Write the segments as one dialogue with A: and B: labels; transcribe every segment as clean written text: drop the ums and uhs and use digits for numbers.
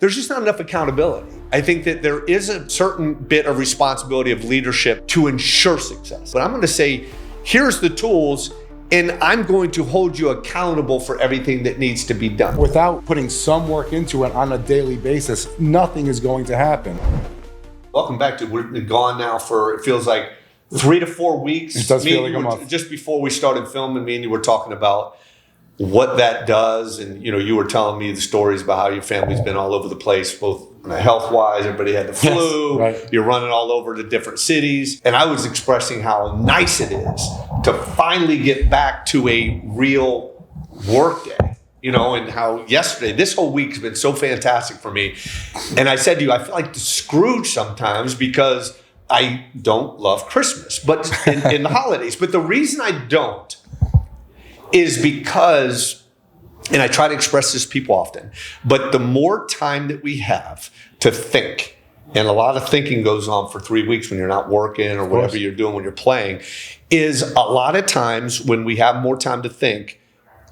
A: there's just not enough accountability. I think that there is a certain bit of responsibility of leadership to ensure success. But I'm going to say, here's the tools, and I'm going to hold you accountable for everything that needs to be done.
B: Without putting some work into it on a daily basis, nothing is going to happen.
A: Welcome back to, we've been gone now for, it feels like 3 to 4 weeks.
B: It does feel like a month.
A: Just before we started filming, me and you were talking about what that does. And, you were telling me the stories about how your family's been all over the place, both health-wise, everybody had the flu.
B: Yes, right.
A: You're running all over to different cities. And I was expressing how nice it is to finally get back to a real work day, and how yesterday, this whole week's been so fantastic for me. And I said to you, I feel like the Scrooge sometimes because I don't love Christmas, but in the holidays. But the reason I don't is because, and I try to express this to people often, but the more time that we have to think, and a lot of thinking goes on for 3 weeks when you're not working or whatever you're doing when you're playing, is a lot of times when we have more time to think,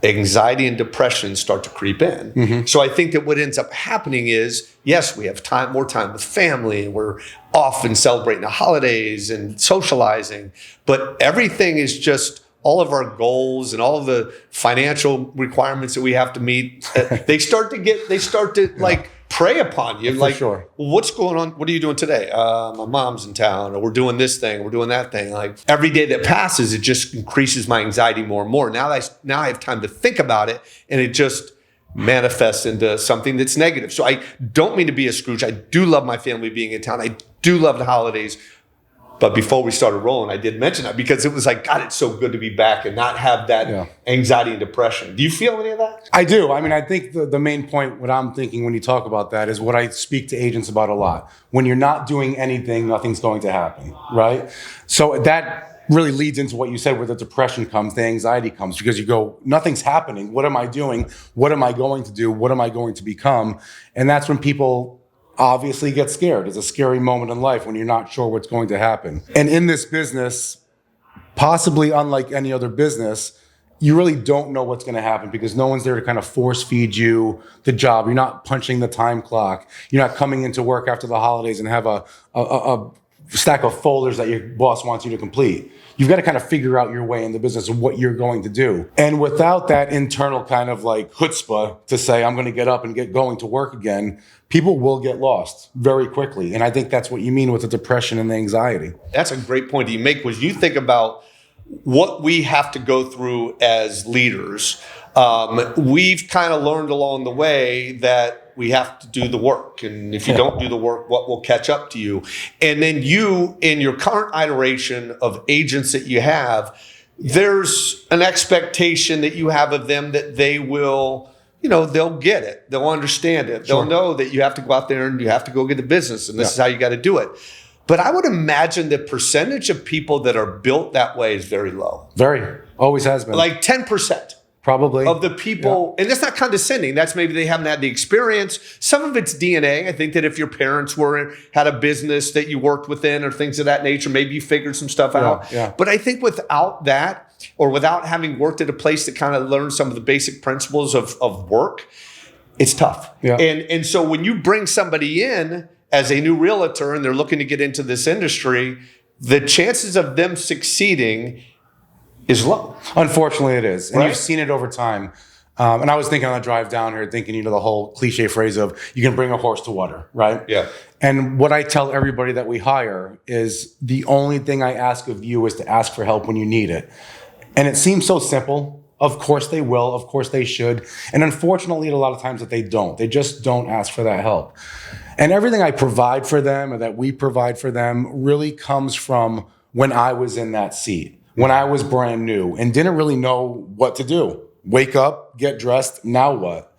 A: anxiety and depression start to creep in. Mm-hmm. So I think that what ends up happening is, yes, we have more time with family, and we're off and celebrating the holidays and socializing, but everything is just, all of our goals and all of the financial requirements that we have to meet, they start to like prey upon you.
B: For
A: like,
B: sure.
A: Well, what's going on? What are you doing today? My mom's in town, or we're doing this thing, we're doing that thing. Like every day that passes, it just increases my anxiety more and more. Now I have time to think about it, and it just manifests into something that's negative. So I don't mean to be a Scrooge. I do love my family being in town. I do love the holidays. But before we started rolling, I did mention that because it was like, God, it's so good to be back and not have that anxiety and depression. Do you feel any of that?
B: I do. I mean, I think the main point, what I'm thinking when you talk about that, is what I speak to agents about a lot. When you're not doing anything, nothing's going to happen, right? So that really leads into what you said, where the depression comes, the anxiety comes, because you go, nothing's happening. What am I doing? What am I going to do? What am I going to become? And that's when people obviously get scared. It's a scary moment in life when you're not sure what's going to happen. And in this business, possibly unlike any other business, you really don't know what's going to happen because no one's there to kind of force feed you the job. You're not punching the time clock. You're not coming into work after the holidays and have a stack of folders that your boss wants you to complete. You've got to kind of figure out your way in the business of what you're going to do. And without that internal kind of like chutzpah to say, I'm going to get up and get going to work again, people will get lost very quickly. And I think that's what you mean with the depression and the anxiety.
A: That's a great point that you make, was you think about what we have to go through as leaders. We've kind of learned along the way that we have to do the work. And if you don't do the work, what will catch up to you? And then you, in your current iteration of agents that you have, there's an expectation that you have of them that they will, they'll get it. They'll understand it. They'll know that you have to go out there and you have to go get the business, and this is how you got to do it. But I would imagine the percentage of people that are built that way is very low.
B: Very. Always has been.
A: Like 10%.
B: Probably.
A: Of the people, and that's not condescending. That's maybe they haven't had the experience. Some of it's DNA. I think that if your parents had a business that you worked within or things of that nature, maybe you figured some stuff out.
B: Yeah.
A: But I think without that, or without having worked at a place that kind of learned some of the basic principles of work, it's tough.
B: Yeah.
A: And so when you bring somebody in as a new realtor and they're looking to get into this industry, the chances of them succeeding is low.
B: Unfortunately, it is. And
A: right?
B: You've seen it over time. And I was thinking on the drive down here, thinking, the whole cliche phrase of you can bring a horse to water, right?
A: Yeah.
B: And what I tell everybody that we hire is the only thing I ask of you is to ask for help when you need it. And it seems so simple. Of course they will. Of course they should. And unfortunately, a lot of times that they don't. They just don't ask for that help. And everything I provide for them or that we provide for them really comes from when I was in that seat. When I was brand new and didn't really know what to do. Wake up, get dressed, now what?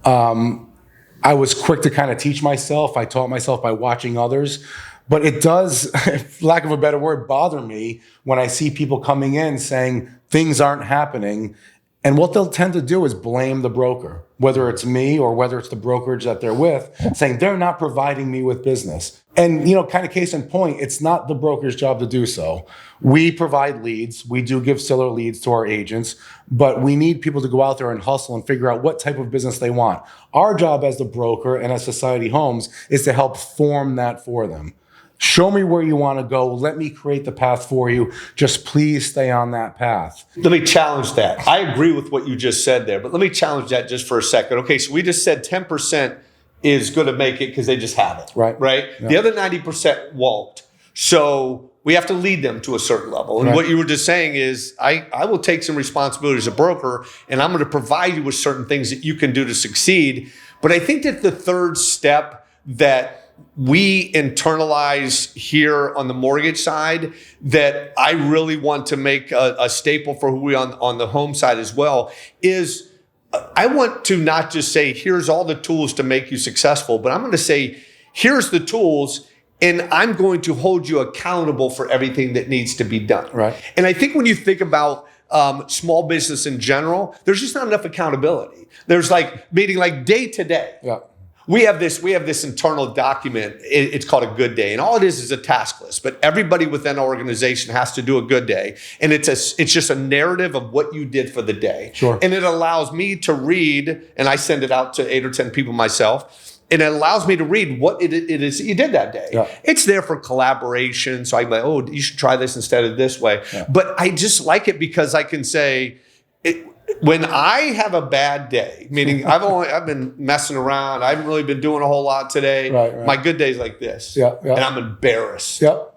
B: I was quick to kind of teach myself. I taught myself by watching others. But it does, for lack of a better word, bother me when I see people coming in saying things aren't happening And what they'll tend to do is blame the broker, whether it's me or whether it's the brokerage that they're with, saying they're not providing me with business. And, kind of case in point, it's not the broker's job to do so. We provide leads. We do give seller leads to our agents, but we need people to go out there and hustle and figure out what type of business they want. Our job as the broker and as Society Homes is to help form that for them. Show me where you want to go. Let me create the path for you. Just please stay on that path.
A: Let me challenge that. I agree with what you just said there, but let me challenge that just for a second. Okay, so we just said 10% is going to make it because they just have it. Right? Yeah. The other 90% won't. So we have to lead them to a certain level. And what you were just saying is I will take some responsibility as a broker, and I'm going to provide you with certain things that you can do to succeed. But I think that the third step that we internalize here on the mortgage side that I really want to make a staple for who we on the home side as well is I want to not just say, here's all the tools to make you successful, but I'm going to say, here's the tools and I'm going to hold you accountable for everything that needs to be done.
B: Right.
A: And I think when you think about small business in general, there's just not enough accountability. There's meaning day to day.
B: Yeah.
A: We have this internal document. It's called a good day. And all it is a task list. But everybody within our organization has to do a good day. And it's just a narrative of what you did for the day.
B: Sure.
A: And it allows me to read, and I send it out to 8 or 10 people myself. And it allows me to read what it is that you did that day.
B: Yeah.
A: It's there for collaboration. So I can be like, oh, you should try this instead of this way. Yeah. But I just like it because I can say, when I have a bad day, meaning I've been messing around, I haven't really been doing a whole lot today.
B: Right.
A: My good day's like this.
B: Yeah.
A: And I'm embarrassed.
B: Yep.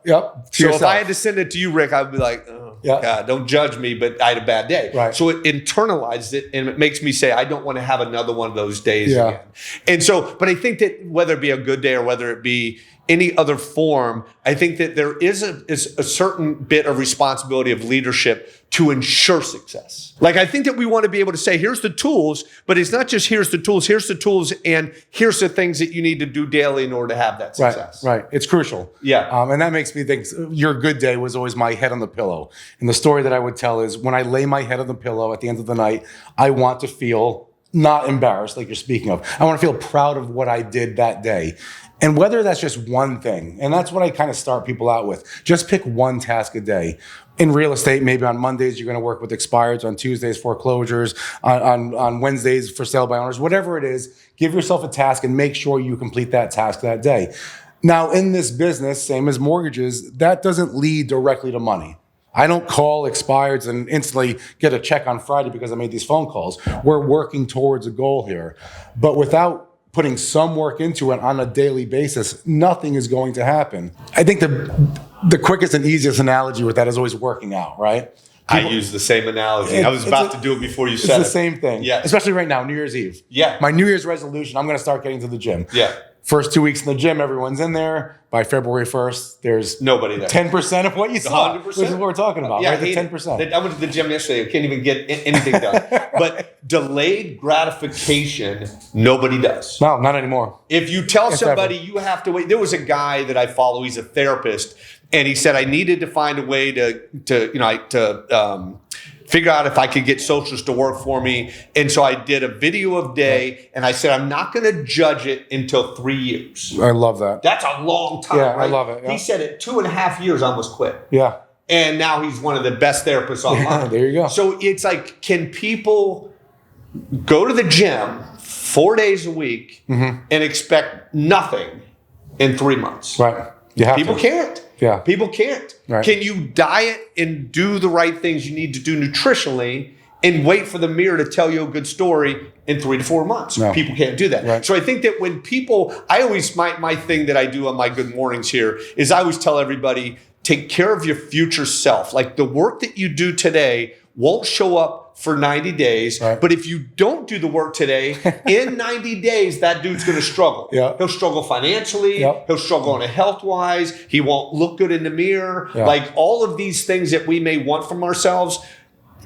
A: So if I had to send it to you, Rick, I'd be like, oh, God, don't judge me, but I had a bad day.
B: Right.
A: So it internalized it and it makes me say, I don't want to have another one of those days again. And so, but I think that whether it be a good day or whether it be any other form, I think that there is a certain bit of responsibility of leadership to ensure success. I think that we want to be able to say, here's the tools, but it's not just here's the tools, and here's the things that you need to do daily in order to have that success.
B: Right. It's crucial.
A: Yeah.
B: And that makes me think your good day was always my head on the pillow. And the story that I would tell is when I lay my head on the pillow at the end of the night, I want to feel not embarrassed like you're speaking of. I want to feel proud of what I did that day. And whether that's just one thing, and that's what I kind of start people out with, just pick one task a day. In real estate, maybe on Mondays, you're going to work with expireds, on Tuesdays, foreclosures, on Wednesdays, for sale by owners, whatever it is, give yourself a task and make sure you complete that task that day. Now, in this business, same as mortgages, that doesn't lead directly to money. I don't call expireds and instantly get a check on Friday because I made these phone calls. We're working towards a goal here. But without putting some work into it on a daily basis, nothing is going to happen. I think the quickest and easiest analogy with that is always working out, right?
A: I use the same analogy. I was about to do it before you said it.
B: It's the same thing.
A: Yeah.
B: Especially right now, New Year's Eve.
A: Yeah.
B: My New Year's resolution, I'm going to start getting to the gym.
A: Yeah.
B: First 2 weeks in the gym, everyone's in there. By February 1st, there's
A: nobody there.
B: 10% of what you saw. 100%. Which is what we're talking about, right? The 10%.
A: I went to the gym yesterday. I can't even get anything done. But delayed gratification, nobody does.
B: No, not anymore.
A: If you tell somebody you have to wait, there was a guy that I follow. He's a therapist, and he said I needed to find a way to figure out if I could get socials to work for me. And so I did a video of day, and I said, I'm not going to judge it until 3 years.
B: I love that.
A: That's a long time,
B: yeah,
A: right?
B: I love it. Yeah.
A: He said at 2.5 years, I almost quit.
B: Yeah.
A: And now he's one of the best therapists online.
B: Yeah, there you go.
A: So it's like, can people go to the gym 4 days a week and expect nothing in 3 months?
B: Right.
A: People can't.
B: Yeah.
A: People can't.
B: Right.
A: Can you diet and do the right things you need to do nutritionally and wait for the mirror to tell you a good story in 3 to 4 months?
B: No.
A: People can't do that.
B: Right.
A: So I think that when people, my thing that I do on my good mornings here is I always tell everybody, take care of your future self. Like the work that you do today won't show up for 90 days.
B: Right.
A: But if you don't do the work today, in 90 days, that dude's going to struggle.
B: Yeah.
A: He'll struggle financially.
B: Yep.
A: He'll struggle on a health-wise. He won't look good in the mirror.
B: Yeah.
A: Like all of these things that we may want from ourselves,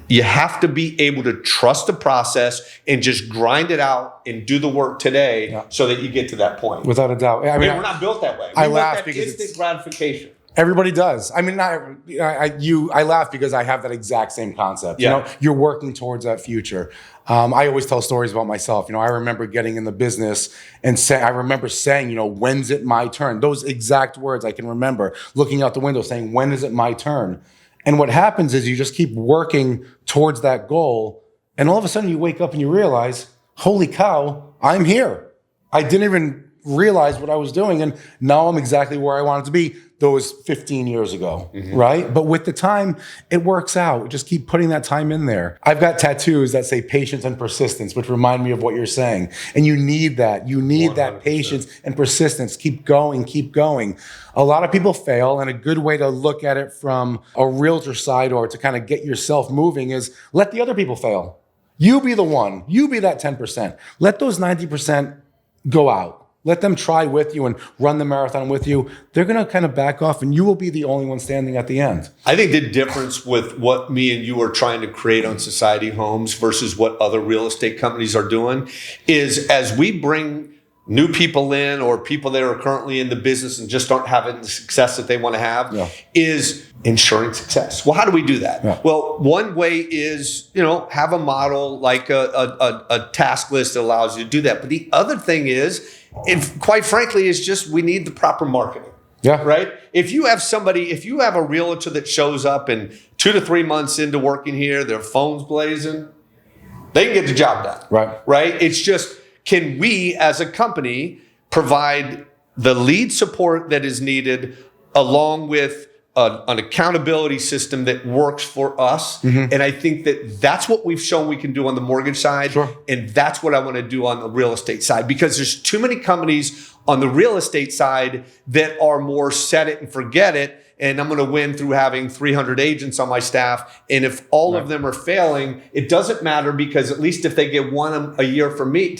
A: you have to be able to trust the process and just grind it out and do the work today so that you get to that point.
B: Without a doubt. I mean,
A: we're not built that way.
B: I
A: we
B: laugh
A: want that
B: because
A: instant gratification.
B: Everybody does. I mean, I laugh because I have that exact same concept.
A: Yeah.
B: You know, you're working towards that future. I always tell stories about myself. You know, I remember getting in the business and I remember saying, you know, when's it my turn? Those exact words I can remember, looking out the window saying, when is it my turn? And what happens is you just keep working towards that goal. And all of a sudden you wake up and you realize, holy cow, I'm here. I didn't even realize what I was doing. And now I'm exactly where I wanted to be those 15 years ago, right? But with the time, it works out. Just keep putting that time in there. I've got tattoos that say patience and persistence, which remind me of what you're saying. And you need that. You need 100%. That patience and persistence. Keep going, keep going. A lot of people fail, and a good way to look at it from a realtor side or to kind of get yourself moving is let the other people fail. You be the one. You be that 10%. Let those 90% go out. Let them try with you and run the marathon with you. They're going to kind of back off and you will be the only one standing at the end.
A: I think the difference with what me and you are trying to create on Society Homes versus what other real estate companies are doing is as we bring new people in or people that are currently in the business and just aren't having the success that they want to have is ensuring success. Well, how do we do that?
B: Yeah.
A: Well, one way is, you know, have a model like a task list that allows you to do that. But the other thing is, and quite frankly, is just we need the proper marketing.
B: Yeah.
A: Right? If you have a realtor that shows up and 2 to 3 months into working here, their phone's blazing, they can get the job done.
B: Right.
A: Right? It's just, can we as a company provide the lead support that is needed along with an accountability system that works for us? And I think that that's what we've shown we can do on the mortgage side.
B: Sure.
A: And that's what I want to do on the real estate side, because there's too many companies on the real estate side that are more set it and forget it. And I'm going to win through having 300 agents on my staff. And if all of them are failing, it doesn't matter, because at least if they get one a year from me,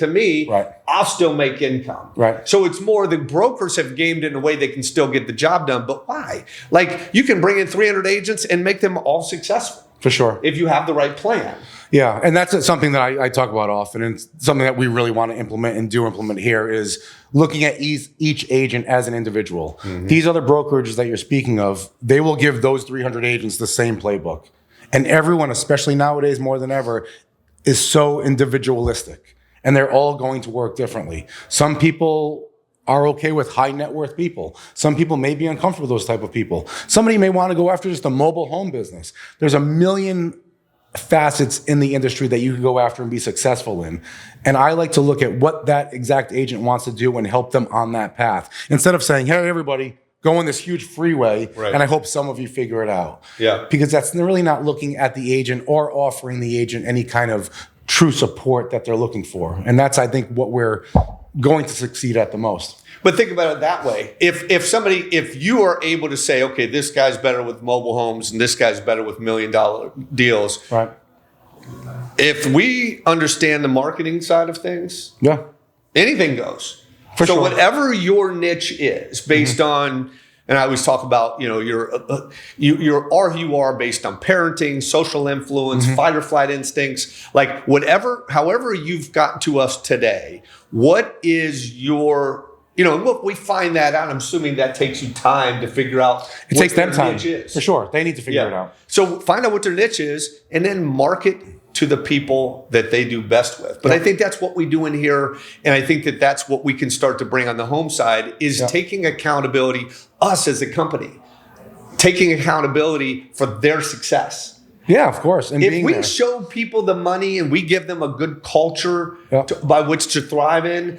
A: I'll still make income.
B: Right.
A: So it's more the brokers have gamed it in a way they can still get the job done. But why? Like, you can bring in 300 agents and make them all successful.
B: For sure.
A: If you have the right plan.
B: Yeah, and that's something that I talk about often, and something that we really want to implement and do implement here is looking at each agent as an individual. These other brokerages that you're speaking of, they will give those 300 agents the same playbook. And everyone, especially nowadays more than ever, is so individualistic, and they're all going to work differently. Some people are okay with high net worth people. Some people may be uncomfortable with those type of people. Somebody may want to go after just a mobile home business. There's a million facets in the industry that you can go after and be successful in. And I like to look at what that exact agent wants to do and help them on that path. Instead of saying, hey, everybody, go on this huge freeway, and I hope some of you figure it out.
A: Yeah.
B: Because that's really not looking at the agent or offering the agent any kind of true support that they're looking for. And that's, I think, what we're going to succeed at the most.
A: But think about it that way. If you are able to say, okay, this guy's better with mobile homes and this guy's better with $1 million deals.
B: Right.
A: If we understand the marketing side of things, anything goes.
B: For
A: so
B: sure.
A: whatever your niche is based on, and I always talk about, you know, your RUR based on parenting, social influence, fight or flight instincts, like however you've gotten to us today, what is your, you know, look, we find that out. I'm assuming that takes you time to figure out.
B: It takes them time.
A: Niche is.
B: For sure. They need to figure it out.
A: So find out what their niche is and then market to the people that they do best with. But I think that's what we do in here. And I think that that's what we can start to bring on the home side is taking accountability, us as a company, taking accountability for their success.
B: Yeah, of course. And
A: if we show people the money and we give them a good culture by which to thrive in,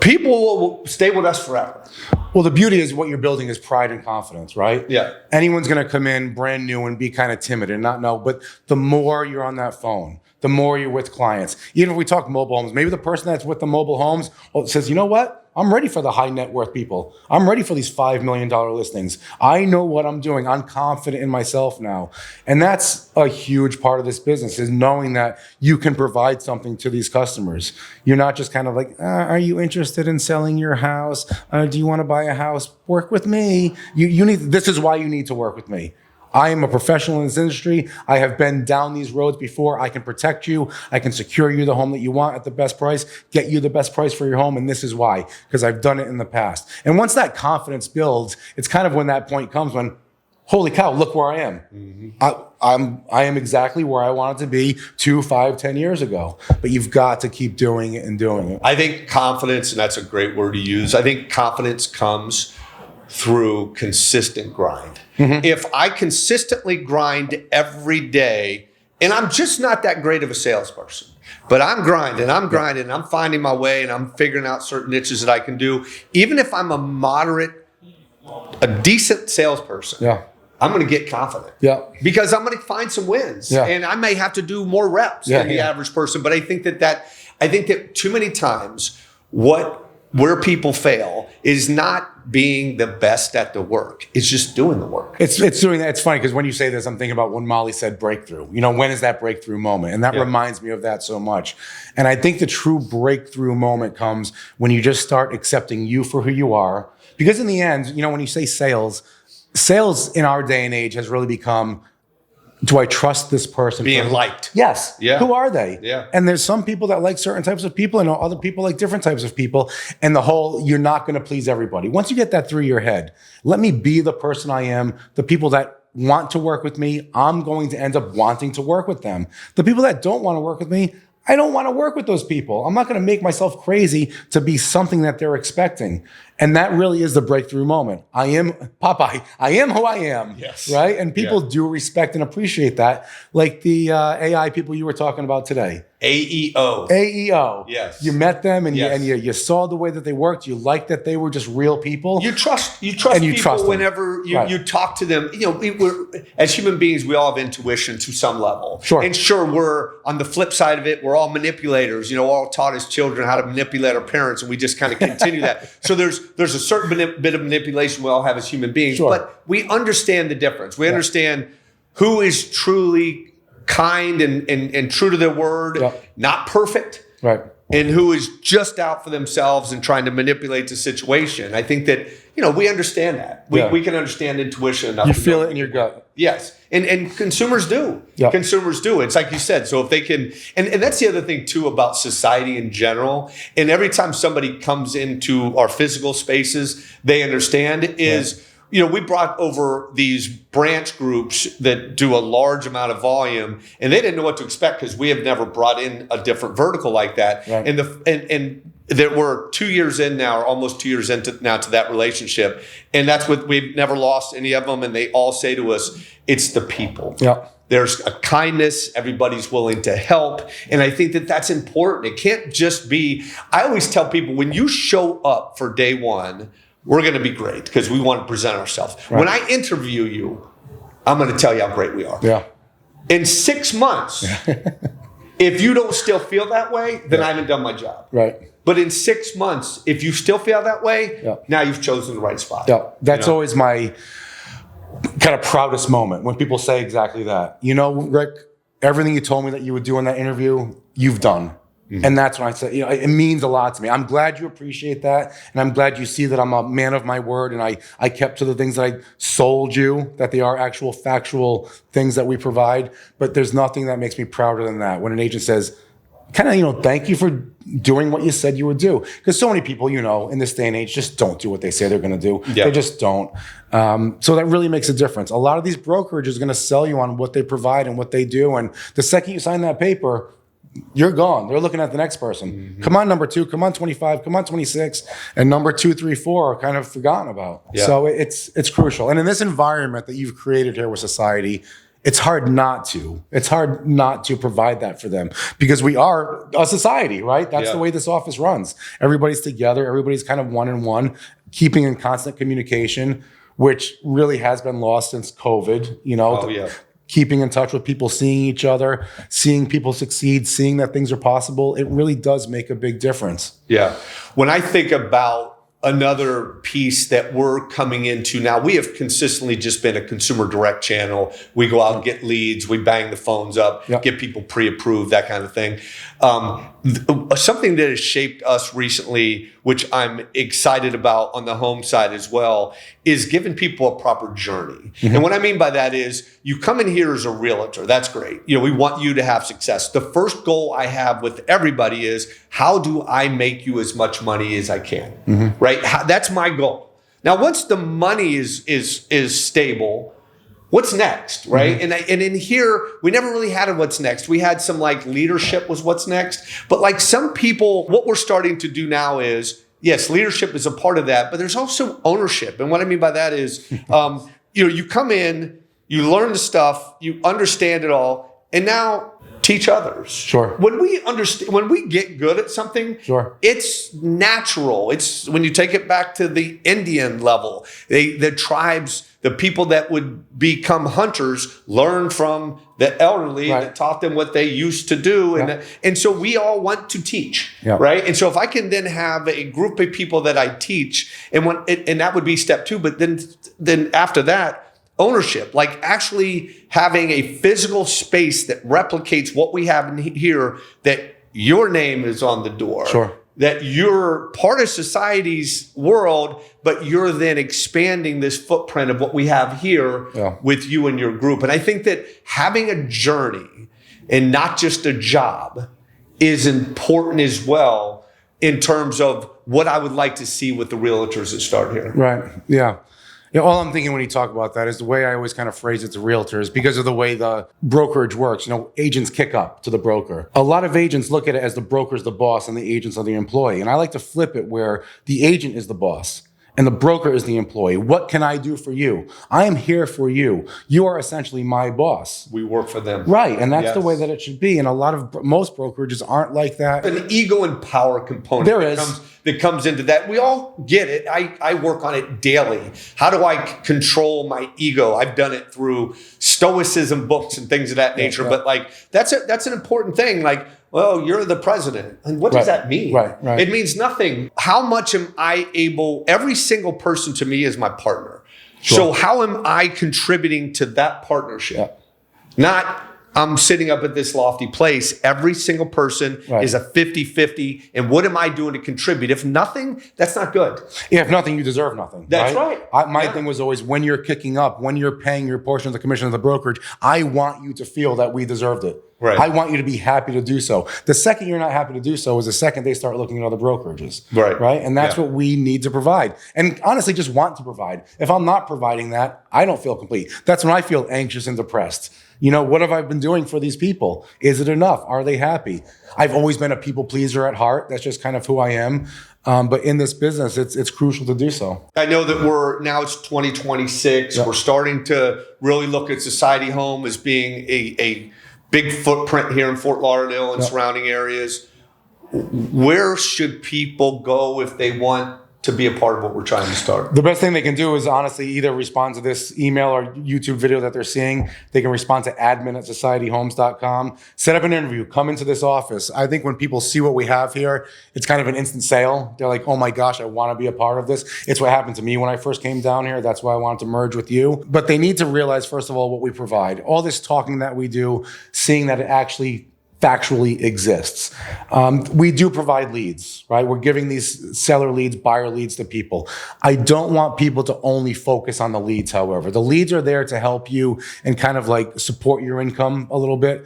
A: people will stay with us forever.
B: Well, the beauty is what you're building is pride and confidence, right?
A: Yeah.
B: Anyone's going to come in brand new and be kind of timid and not know. But the more you're on that phone, the more you're with clients. Even if we talk mobile homes, maybe the person that's with the mobile homes says, you know what? I'm ready for the high net worth people. I'm ready for these $5 million listings. I know what I'm doing. I'm confident in myself now. And that's a huge part of this business is knowing that you can provide something to these customers. You're not just kind of like, are you interested in selling your house? Do you want to buy a house? Work with me. You need. This is why you need to work with me. I am a professional in this industry. I have been down these roads before. I can protect you. I can secure you the home that you want at the best price, get you the best price for your home. And this is why, because I've done it in the past. And once that confidence builds, it's kind of when that point comes when, holy cow, look where I am. Mm-hmm. I am exactly where I wanted to be 2, 5, 10 years ago. But you've got to keep doing it and doing it.
A: I think confidence, and that's a great word to use, I think confidence comes through consistent grind. Mm-hmm. If I consistently grind every day, and I'm just not that great of a salesperson, but I'm grinding, I'm finding my way, and I'm figuring out certain niches that I can do. Even if I'm a decent salesperson, I'm going to get confident. Because I'm going to find some wins. And I may have to do more reps than the average person. But I think that too many times where people fail is not being the best at the work. It's just doing the work.
B: It's doing that. It's funny because when you say this, I'm thinking about when Molly said breakthrough. When is that breakthrough moment? And that reminds me of that so much. And I think the true breakthrough moment comes when you just start accepting you for who you are. Because in the end, when you say sales in our day and age has really become, do I trust this person?
A: Being liked.
B: Yes.
A: Yeah.
B: Who are they?
A: Yeah.
B: And there's some people that like certain types of people and other people like different types of people. And you're not going to please everybody. Once you get that through your head, let me be the person I am. The people that want to work with me, I'm going to end up wanting to work with them. The people that don't want to work with me, I don't want to work with those people. I'm not going to make myself crazy to be something that they're expecting. And that really is the breakthrough moment. I am Popeye. I am who I am.
A: Yes.
B: Right? And people do respect and appreciate that. Like the AI people you were talking about today. AEO.
A: Yes.
B: You met them and you saw the way that they worked. You liked that they were just real people.
A: You trust people whenever you talk to them. We're, as human beings, we all have intuition to some level.
B: Sure.
A: And sure, we're on the flip side of it. We're all manipulators. We're all taught as children how to manipulate our parents, and we just kind of continue that. So there's a certain bit of manipulation we all have as human beings, but we understand the difference. We understand who is truly kind and true to their word, not perfect, and who is just out for themselves and trying to manipulate the situation. I think that we understand that. We can understand intuition enough.
B: You feel it in your gut.
A: Yes, and consumers do. Consumers do. It's like you said. So if they can, and that's the other thing too about society in general. And every time somebody comes into our physical spaces, they understand is. We brought over these branch groups that do a large amount of volume, and they didn't know what to expect because we have never brought in a different vertical like that. Right. And that we're 2 years in now, or almost 2 years into now to that relationship, and that's what we've never lost any of them. And they all say to us, "It's the people." There's a kindness. Everybody's willing to help, and I think that that's important. It can't just be. I always tell people when you show up for day one, we're going to be great because we want to present ourselves. Right. When I interview you, I'm going to tell you how great we are. In 6 months, if you don't still feel that way, then I haven't done my job. Right. But in 6 months, if you still feel that way, now you've chosen the right spot.
B: That's always my kind of proudest moment when people say exactly that. Rick, everything you told me that you would do in that interview, you've done. Mm-hmm. And that's when I say, it means a lot to me. I'm glad you appreciate that. And I'm glad you see that I'm a man of my word. And I kept to the things that I sold you, that they are actual factual things that we provide. But there's nothing that makes me prouder than that. When an agent says, thank you for doing what you said you would do. Because so many people, in this day and age just don't do what they say they're going to do. They just don't. So that really makes a difference. A lot of these brokerages are going to sell you on what they provide and what they do. And the second you sign that paper, you're gone. They're looking at the next person. Mm-hmm. Come on, number 2. Come on, 25. Come on, 26. And number 2, 3, 4 are kind of forgotten about. So it's crucial. And in this environment that you've created here with society, it's hard not to. It's hard not to provide that for them because we are a society, right? That's the way this office runs. Everybody's together. Everybody's kind of one-on-one, keeping in constant communication, which really has been lost since COVID. Keeping in touch with people, seeing each other, seeing people succeed, seeing that things are possible, it really does make a big difference.
A: Yeah. When I think about another piece that we're coming into now. We have consistently just been a consumer direct channel. We go out and get leads, we bang the phones up, get people pre-approved, that kind of thing. Something that has shaped us recently, which I'm excited about on the home side as well, is giving people a proper journey. And what I mean by that is you come in here as a realtor. That's great. We want you to have success. The first goal I have with everybody is, how do I make you as much money as I can? Right? That's my goal. Now, once the money is stable, what's next, right? And in here, we never really had a what's next. We had some like leadership was what's next. But like some people, what we're starting to do now is, yes, leadership is a part of that, but there's also ownership. And what I mean by that is, you come in, you learn the stuff, you understand it all, and now teach others.
B: Sure.
A: When we get good at something, it's natural. It's when you take it back to the Indian level, the tribes, the people that would become hunters learn from the elderly that taught them what they used to do. And so we all want to teach, right? And so if I can then have a group of people that I teach, and that would be step 2, but then after that, ownership, like actually having a physical space that replicates what we have in here, that your name is on the door, that you're part of society's world, but you're then expanding this footprint of what we have here with you and your group. And I think that having a journey and not just a job is important as well in terms of what I would like to see with the realtors that start here.
B: Right. Yeah. All I'm thinking when you talk about that is the way I always kind of phrase it to realtors, because of the way the brokerage works. Agents kick up to the broker. A lot of agents look at it as the broker's the boss and the agents are the employee. And I like to flip it where the agent is the boss and the broker is the employee. What can I do for you? I am here for you. You are essentially my boss.
A: We work for them.
B: Right. And that's the way that it should be. And most brokerages aren't like that.
A: An ego and power component.
B: There is.
A: That comes into that. We all get it. I work on it daily. How do I control my ego? I've done it through stoicism books and things of that nature. But like that's an important thing. Like, well, you're the president. And what does that mean?
B: Right.
A: It means nothing. How much am I able? Every single person to me is my partner. So how am I contributing to that partnership? Not I'm sitting up at this lofty place. Every single person is a 50-50. And what am I doing to contribute? If nothing, that's not good.
B: Yeah, if nothing, you deserve nothing.
A: That's right.
B: My thing was always, when you're kicking up, when you're paying your portion of the commission of the brokerage, I want you to feel that we deserved it.
A: Right.
B: I want you to be happy to do so. The second you're not happy to do so is the second they start looking at other brokerages. Right. And that's what we need to provide. And honestly, just want to provide. If I'm not providing that, I don't feel complete. That's when I feel anxious and depressed. What have I been doing for these people? Is it enough? Are they happy? I've always been a people pleaser at heart. That's just kind of who I am. But in this business, it's crucial to do so.
A: I know that now it's 2026. We're starting to really look at Society Home as being a big footprint here in Fort Lauderdale and surrounding areas. Where should people go if they want to be a part of what we're trying to start?
B: The best thing they can do is honestly either respond to this email or YouTube video that they're seeing. They can respond to admin@societyhomes.com. Set up an interview. Come into this office. I think when people see what we have here, it's kind of an instant sale. They're like, oh my gosh, I want to be a part of this. It's what happened to me when I first came down here. That's why I wanted to merge with you. But they need to realize, first of all, what we provide. All this talking that we do, seeing that it actually factually exists. We do provide leads, right? We're giving these seller leads, buyer leads to people. I don't want people to only focus on the leads, however. The leads are there to help you and kind of like support your income a little bit.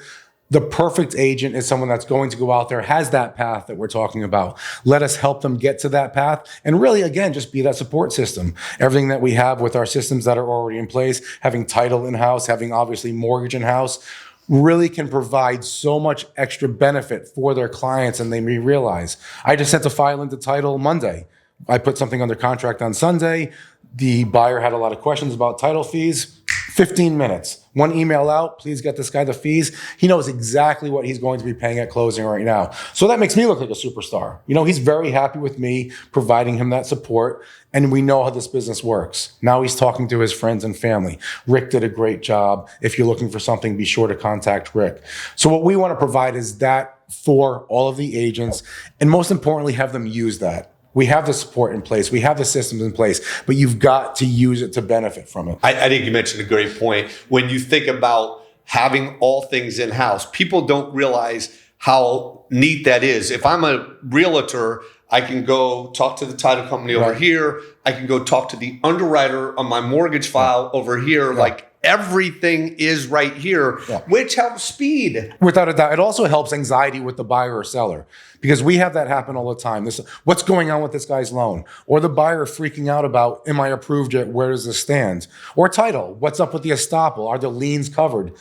B: The perfect agent is someone that's going to go out there, has that path that we're talking about. Let us help them get to that path. And really, again, just be that support system. Everything that we have with our systems that are already in place, having title in-house, having obviously mortgage in-house, really can provide so much extra benefit for their clients, and they may realize. I just sent a file into title Monday. I put something under contract on Sunday. The buyer had a lot of questions about title fees. 15 minutes. One email out, please get this guy the fees. He knows exactly what he's going to be paying at closing right now. So that makes me look like a superstar. He's very happy with me providing him that support, and we know how this business works. Now he's talking to his friends and family. Rick did a great job. If you're looking for something, be sure to contact Rick. So what we want to provide is that for all of the agents, and most importantly, have them use that. We have the support in place. We have the systems in place, but you've got to use it to benefit from it.
A: I think you mentioned a great point. When you think about having all things in-house, people don't realize how neat that is. If I'm a realtor, I can go talk to the title company over here. I can go talk to the underwriter on my mortgage file over here. Like everything is right here, which helps speed.
B: Without a doubt. It also helps anxiety with the buyer or seller because we have that happen all the time. What's going on with this guy's loan? Or the buyer freaking out about, am I approved yet? Where does this stand? Or title, what's up with the estoppel? Are the liens covered?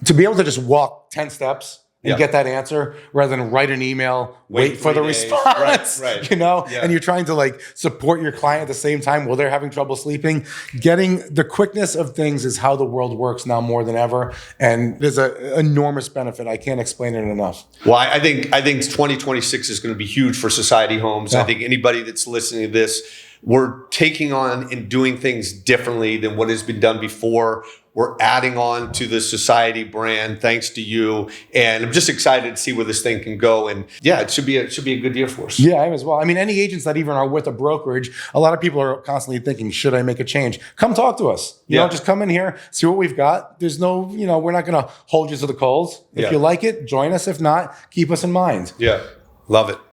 B: To be able to just walk 10 steps and get that answer rather than write an email, wait for the response, you know, and you're trying to like support your client at the same time while they're having trouble sleeping. Getting the quickness of things is how the world works now more than ever. And there's an enormous benefit. I can't explain it enough.
A: Well, I think 2026 is going to be huge for Society Homes. I think anybody that's listening to this, we're taking on and doing things differently than what has been done before. We're adding on to the Society brand thanks to you. And I'm just excited to see where this thing can go. And yeah, it should be a good year for us.
B: Yeah, I am as well. I mean, any agents that even are with a brokerage, a lot of people are constantly thinking, should I make a change? Come talk to us. You know, just come in here, see what we've got. There's no, you know, we're not going to hold you to the coals. If you like it, join us. If not, keep us in mind.
A: Yeah, love it.